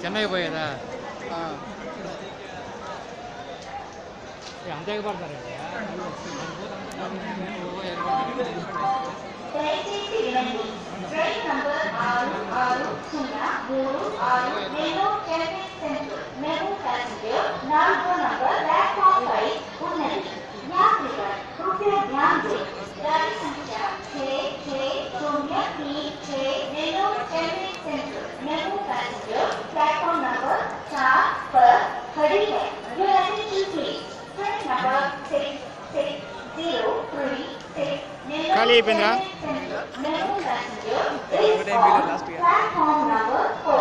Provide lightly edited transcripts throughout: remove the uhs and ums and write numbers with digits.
చెన్నై పోయేదా అంతే పడతారు platform number 4 पर खड़ी है। Your attention please. Train number 6603 खाली అయిపోయిందా प्लेटफॉर्म नंबर 4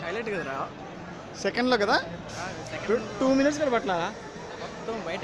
హైలైట్ కదరా సెకండ్లో కదా 2 minutes కూడా పట్ల మొత్తం బయట